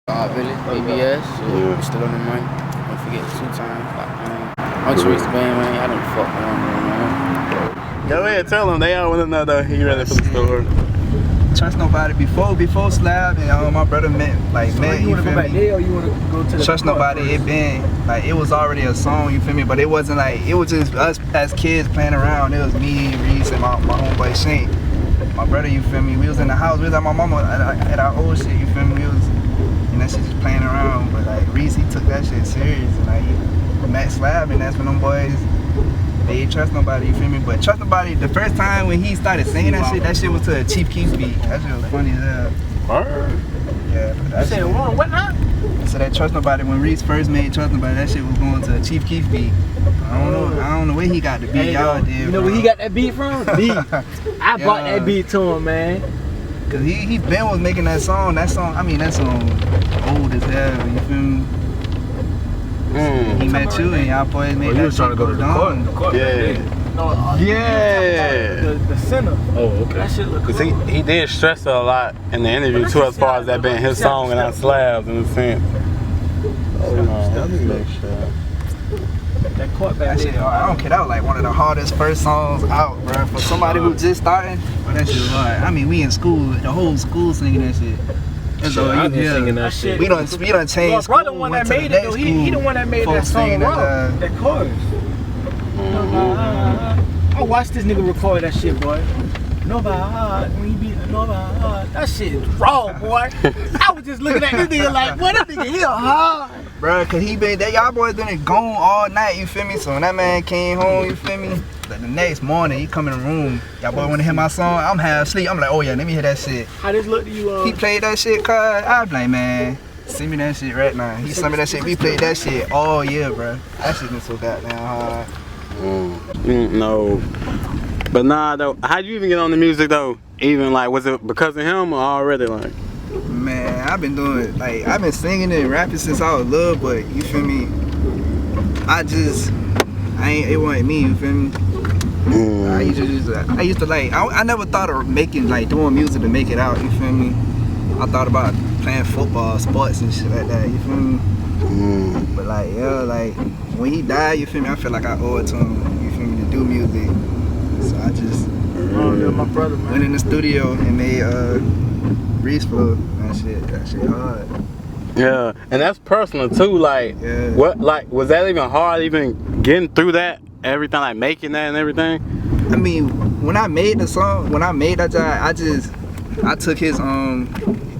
Billy, BBS, Yeah. still on the mic. Don't forget 2 times. I'm Therese the band, man. I done fucked around, man. Go ahead, tell them. They all want to know though. You ready for the story? Trust nobody before Slab and my brother met You wanna go back there or you wanna go to the Trust nobody. It been like it was already a song, you feel me? But it wasn't like it was just us as kids playing around. It was me, Reese, and my homeboy Shane. My brother, you feel me? We was in the house. We was at my mama at our old shit. You feel me? We was and that shit just playing around. But like Reese, he took that shit serious and like he met Slab and that's when them boys. They ain't trust nobody, you feel me? But trust nobody, the first time when he started saying that shit was to a Chief Keef beat. That shit was funny as hell. Word. Yeah, but that shit. What now? So that Trust Nobody, when Reese first made Trust Nobody, that shit was going to a Chief Keef beat. I don't know where he got the beat. Y'all did. You know where he got that beat from? Me. I bought that beat to him, man. Cause he been was making that song. That song old as hell. You feel me? He met you and y'all boys made that. You was trying to go to the court. Yeah. Yeah. The center. Oh, okay. That shit look cool. Cause he did stress her a lot in the interview too, as far as that being his song and not Slab's in a sense. Oh no, let me make sure. That court back That shit, there. I don't care. That was like one of the hardest first songs out, bro. For somebody who just starting, that shit was hard. I mean, we in school, the whole school singing that shit. That's all I you been hear. singing that shit. We done changed. Bro, the one that made it though. He the one that made that song raw. That chorus. I watched this nigga record that shit, boy. Nobody, when he beat nobody, that shit is raw, boy. I was just looking at this nigga like, boy, that nigga here hard. Bro, cause he been that y'all boys been gone all night, you feel me? So when that man came home, you feel me? Like the next morning, he come in the room. Y'all boy wanna hear my song? I'm half asleep. I'm like, oh yeah, let me hear that shit. How this look to you? He played that shit, cuz I was like, man, send me that shit right now. He sent me that shit. We played that shit all year, bro. That shit been so goddamn hard. No. But nah though, how'd you even get on the music though? Even like, was it because of him or already like? Man, I've been doing I've been singing and rapping since I was little, but you feel me? It wasn't me, you feel me? I used to I never thought of making doing music to make it out, you feel me? I thought about playing football, sports and shit like that, you feel me? But when he died, you feel me? I feel like I owe it to him, you feel me, to do music. So I just my brother, man. went in the studio and made Reese Flow. That shit hard. Yeah, and that's personal too. Like, Yeah. what? Like, was that even hard? Even getting through that, everything, like making that and everything. I mean, when I made the song, when I made that job, I took his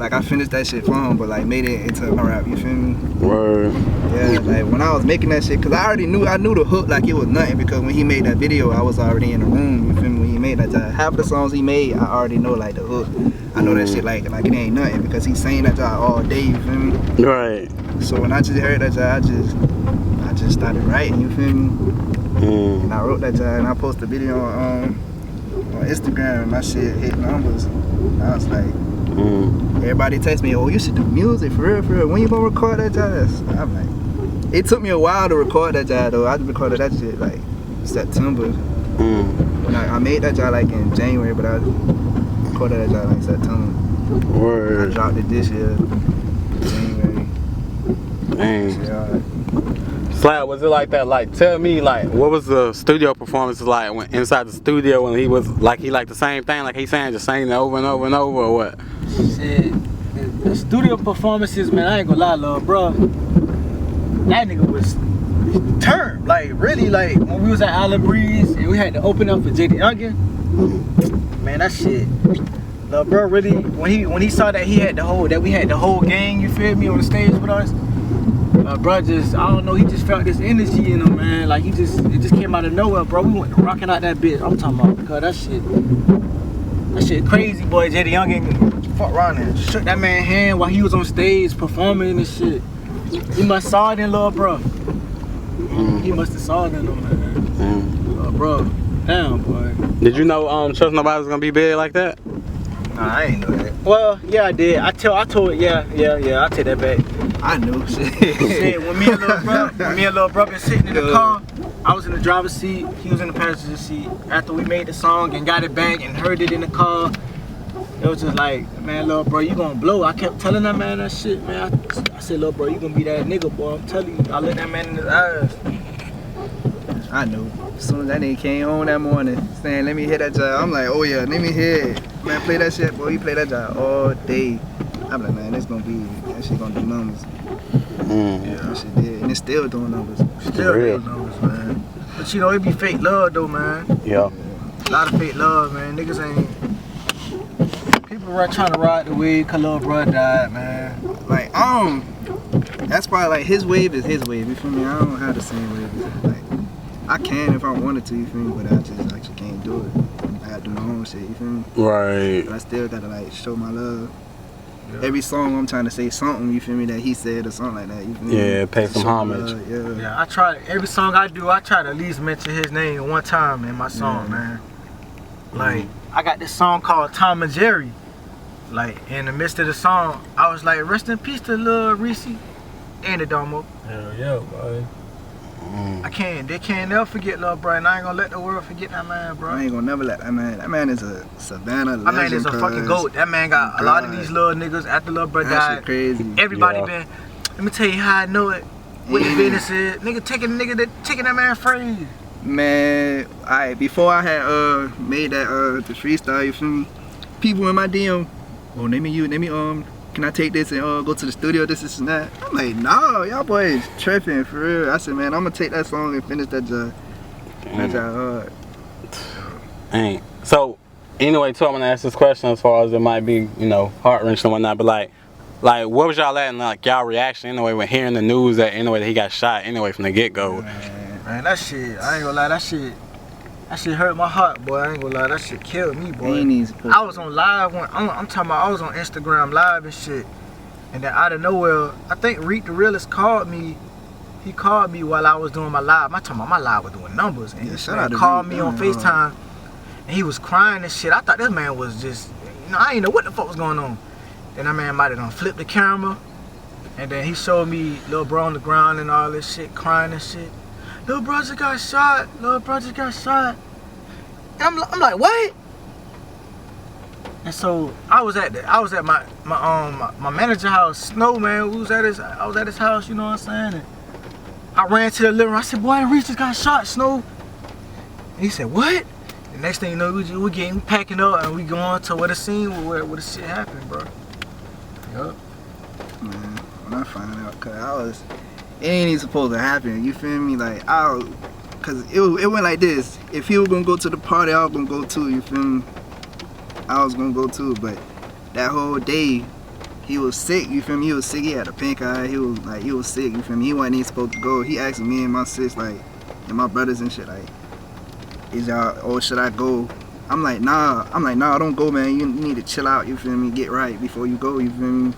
I finished that shit for him, but made it into a rap. You feel me? Word. Yeah, when I was making that shit, cause I knew the hook like it was nothing, because when he made that video, I was already in the room. You feel me? When he made that job, half the songs he made, I already know the hook. I know that shit like it ain't nothing, because he's saying that job all day. You feel me? Right. So when I just heard that job, I just started writing. You feel me? And I wrote that job and I posted a video on Instagram, and my shit hit numbers. And I was like, everybody text me, oh, you should do music for real. When you gonna record that jazz? I'm like, it took me a while to record that jazz though. I just recorded that shit September. When I made that jazz in January, but I recorded that jazz September. Word. I dropped it this year, January. Dang. Yeah. Slab, was it like that? Like, tell me, what was the studio performances like when inside the studio when he was he liked the same thing, like he's saying, just saying it over and over and over, or what? Shit, the studio performances, man, I ain't gonna lie, love, bro. That nigga was turned, really, when we was at Island Breeze and we had to open up for JD Youngin. Man, that shit, love, bro, really, when he saw that we had the whole gang, you feel me, on the stage with us. Bro, I don't know, he just felt this energy in him, man. It just came out of nowhere, bro. We went rocking out that bitch. I'm talking about, because that shit crazy, boy. JD Youngin fuck around and shook that man's hand while he was on stage performing and shit. He must saw it in love, bro. He must have saw it in him, man. Bro, damn, boy. Did you know Trust Nobody was gonna be big like that? Nah, I ain't know that. Well, yeah, I did. I told it, yeah, I take that back. I knew shit. Shit, when me and little bro been sitting in the car, I was in the driver's seat, he was in the passenger seat. After we made the song and got it back and heard it in the car, it was just like, man, little bro, you gonna blow. I kept telling that man that shit, man. I said, little bro, you gonna be that nigga, boy. I'm telling you. I looked that man in his eyes. I knew. As soon as that nigga came home that morning, saying, let me hit that job. I'm like, oh yeah, let me hear it. Man, play that shit, boy. You play that job all day. I'm like, man, that shit gonna do numbers. Yeah, that shit did. And it's still doing numbers. Still doing numbers, man. But you know, it be fake love though, man. Yeah. A lot of fake love, man. Niggas ain't. People right trying to ride the wave cause little bro died, man. Like, that's why, like, his wave is his wave, you feel me? I don't have the same wave. Like, I can if I wanted to, you feel me? But I just actually can't do it. I gotta do my own shit, you feel me? Right. But I still gotta, like, show my love. Yeah. Every song I'm trying to say something, you feel me, that he said or something like that, you feel me? Yeah, pay some homage. Yeah, I try, every song I do, I try to at least mention his name one time in my song, man. Like, I got this song called Tom and Jerry. Like, in the midst of the song, I was like, rest in peace to Lil Reese and the Domo. Hell yeah, boy. They can't never forget Lil Bro, and I ain't gonna let the world forget that man, bro. I ain't gonna never let that man. That man is a Savannah legend. That man is a fucking goat. That man got a lot of these little niggas after Lil Bro that died. shit crazy. Everybody been, let me tell you how I know it. What the business is. Nigga taking that man phrase. Man, before I had made that the freestyle, you feel me? People in my DM, can I take this and go to the studio, this and that? I'm like, no, y'all boys tripping for real. I said, man, I'm gonna take that song and finish that job. That job hard. Ain't. So, anyway, too, I'm gonna ask this question as far as it might be, you know, heart-wrenching and whatnot, but like, what was y'all at and like y'all reaction anyway when hearing the news that he got shot anyway from the get-go? Man, that shit, I ain't gonna lie, that shit hurt my heart, boy. I ain't gonna lie, that shit killed me, boy. I was on live when I'm talking about, I was on Instagram live and shit, and then out of nowhere, I think Reek the Realist called me. He called me while I was doing my live. I'm talking about my live was doing numbers, and he called me on FaceTime, and he was crying and shit. I thought this man was just, you know, I didn't know what the fuck was going on. Then that man might have done flipped the camera, and then he showed me Lil Bro on the ground and all this shit, crying and shit. Lil Bro just got shot. Lil Bro just got shot. And I'm like, what? And so I was at my manager house, Snow, man. I was at his house, you know what I'm saying? And I ran to the living room. I said, boy, Reese just got shot, Snow. And he said, what? The next thing you know, we packing up and we going to where the scene where the shit happened, bro. Yup. Man, when I found out, cause it ain't even supposed to happen, you feel me? Like, cause it went like this. If he was gonna go to the party, I was gonna go too, you feel me? I was gonna go too, but that whole day, he was sick, you feel me? He was sick, he had a pink eye, he was sick, you feel me? He wasn't even supposed to go. He asked me and my sis, like, and my brothers and shit, like, should I go? I'm like, nah, don't go, man. You need to chill out, you feel me? Get right before you go, you feel me?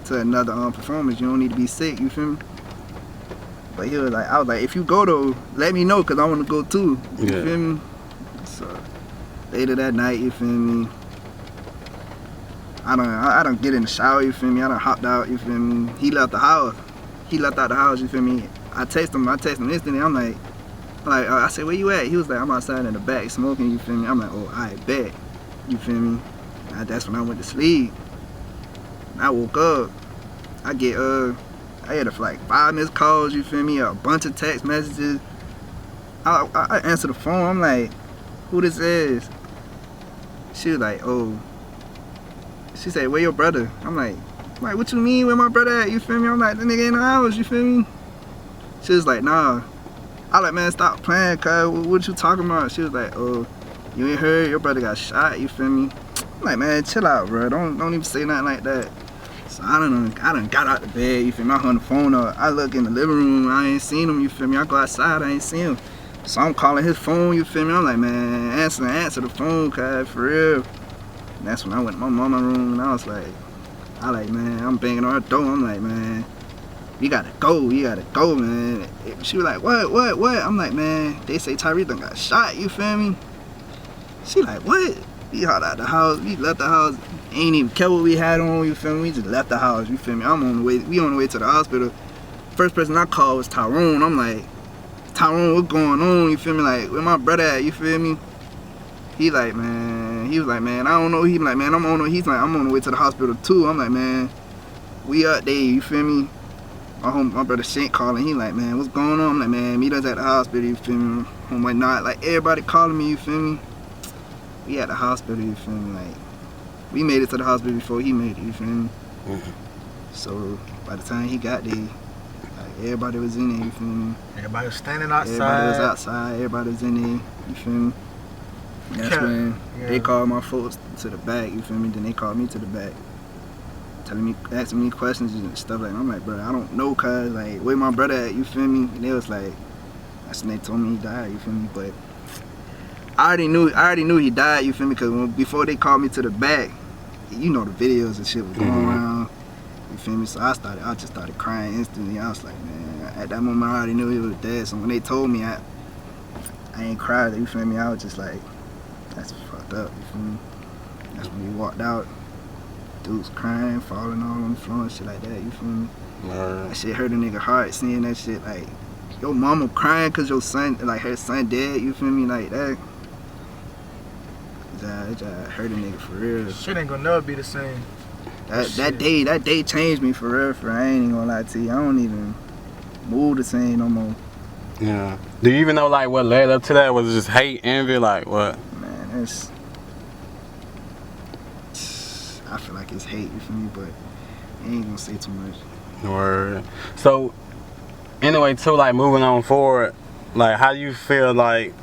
To another performance, you don't need to be sick, you feel me? But he was like, I was like, if you go though, let me know, cause I want to go too, you feel me? So later that night, you feel me? I don't get in the shower, you feel me? I done hopped out, you feel me? He left the house. He left out the house, you feel me? I text him instantly. I'm like, I said, where you at? He was like, I'm outside in the back smoking, you feel me? I'm like, oh, I bet, you feel me? That's when I went to sleep. I woke up. I had like 5 missed calls, you feel me? A bunch of text messages. I answered the phone. I'm like, who this is? She was like, oh. She said, where your brother? I'm like, what you mean, where my brother at? You feel me? I'm like, that nigga in the house, you feel me? She was like, nah. I like, man, stop playing, cuz. What you talking about? She was like, oh, you ain't heard? Your brother got shot, you feel me? I'm like, man, chill out, bro. Don't even say nothing like that. So I done got out the bed, you feel me? I hung the phone up. I look in the living room, I ain't seen him, you feel me? I go outside, I ain't seen him. So I'm calling his phone, you feel me? I'm like, man, answer the phone, cuz, for real. And that's when I went to my mama's room and I was like, man, I'm banging on her door. I'm like, man, you gotta go, man. She was like, what? I'm like, man, they say Tyree done got shot, you feel me? She like, what? We got out the house, we left the house, ain't even care what we had on, you feel me? We just left the house, you feel me? We on the way to the hospital. First person I called was Tyrone. I'm like, Tyrone, what's going on, you feel me? Like, where my brother at, you feel me? He like, man, He was like, man, I don't know. He like, man, I'm on the way to the hospital too. I'm like, man, we up there, you feel me? My brother Shank calling. He like, man, what's going on? I'm like, man, meet us at the hospital, you feel me? I'm like, not like everybody calling me, you feel me? We at the hospital, you feel me? Like, we made it to the hospital before he made it, you feel me? So by the time he got there, like everybody was in there, you feel me? Everybody was standing outside. Everybody was outside. Everybody was in there, you feel me? And that's when they called my folks to the back, you feel me? Then they called me to the back, asking me questions and stuff like that. I'm like, bro, I don't know, cuz, like, where my brother at, you feel me? And they was like, that's when they told me he died, you feel me? But I already knew he died, you feel me? Because before they called me to the back, you know, the videos and shit was going around, you feel me? So I just started crying instantly. I was like, man, at that moment I already knew he was dead. So when they told me, I ain't cried, you feel me? I was just like, that's fucked up, you feel me? That's when he walked out. Dudes crying, falling all on the floor and shit like that, you feel me? That shit hurt a nigga heart, seeing that shit, like, your mama crying cause your son, like, her son dead, you feel me? Like, that it just hurt a nigga for real. Shit ain't gonna never be the same. That day changed me for real, I ain't even gonna lie to you. I don't even move the same no more. Yeah. Do you even know, like, what led up to that? Was it just hate, envy, like, what? Man, I feel like it's hate, you feel me? But I ain't gonna say too much. Word. So, anyway, too, like, moving on forward, like, how do you feel like,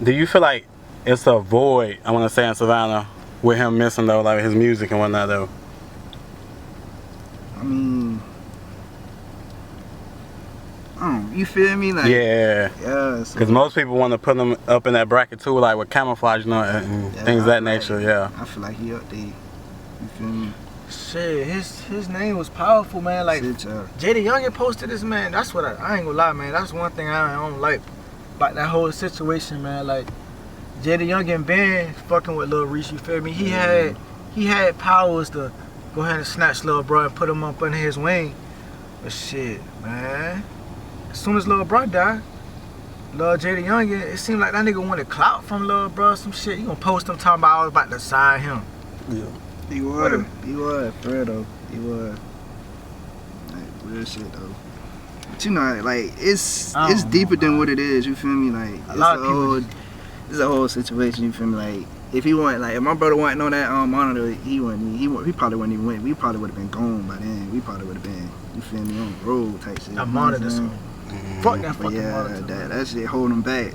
do you feel like it's a void, I want to say, in Savannah with him missing, though, like, his music and whatnot, though? I mean, you feel me? Like, yeah. Yeah. Because most people want to put him up in that bracket, too, like, with camouflage, you know, and things of that nature, I feel like he up there. You feel me? Shit, his name was powerful, man. Like, JD Youngin posted this, man. That's what I ain't gonna lie, man. That's one thing I don't like about that whole situation, man. Like, JD Youngin been fucking with Lil Reese, you feel me? He had powers to go ahead and snatch Lil Bro and put him up under his wing. But shit, man. As soon as Lil Bro died, Lil JD Youngin, it seemed like that nigga wanted clout from Lil Bro, some shit. You gonna post him talking about I was about to sign him. Yeah. He was, for real though. He was. Like, real shit though. But you know, like, it's deeper than what it is, you feel me? Like, it's a whole situation, you feel me? Like, if my brother wasn't on that monitor, he probably wouldn't even win. We probably would have been gone by then. We probably would have been, you feel me, on the road type shit. That monitor song. Fuck that fucking monitor. That shit hold him back.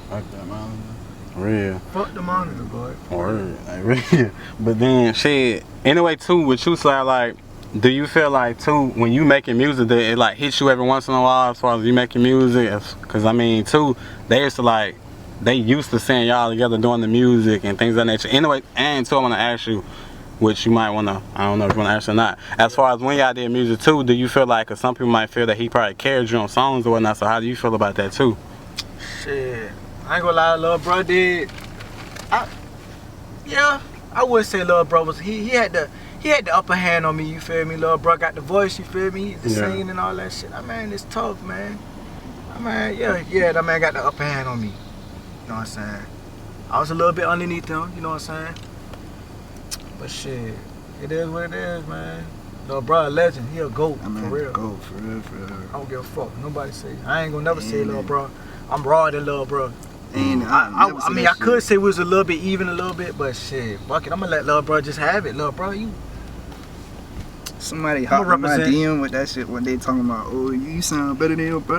Fuck that monitor. Real. Fuck the monitor, boy. Word. Like, real. But then, shit, anyway, too, with you, Slab, like, do you feel like, too, when you making music, that it, like, hits you every once in a while as far as you making music? Because, I mean, too, they used to seeing y'all together doing the music and things of that nature. Anyway, and, too, I want to ask you, which you might want to, I don't know if you want to answer or not. As far as when y'all did music, too, do you feel like, because some people might feel that he probably carried you on songs or whatnot, so how do you feel about that, too? Shit. I ain't gonna lie, Lil Bro did. I would say Lil Bro was he had the upper hand on me, you feel me? Lil Bro got the voice, you feel me? The singing and all that shit. That man is tough, man. That man, that man got the upper hand on me. You know what I'm saying? I was a little bit underneath him, you know what I'm saying? But shit, it is what it is, man. Lil Bro a legend, he a GOAT, for real. GOAT, for real. I don't give a fuck. Nobody say. I ain't gonna never say Lil Bro. I'm raw than Lil Bro. I mean, I could say we was a little bit even a little bit, but shit, fuck it. I'm gonna let Lil Bro just have it. Lil Bro, somebody hopped in my DM with that shit when they talking about, oh, you sound better than your brother.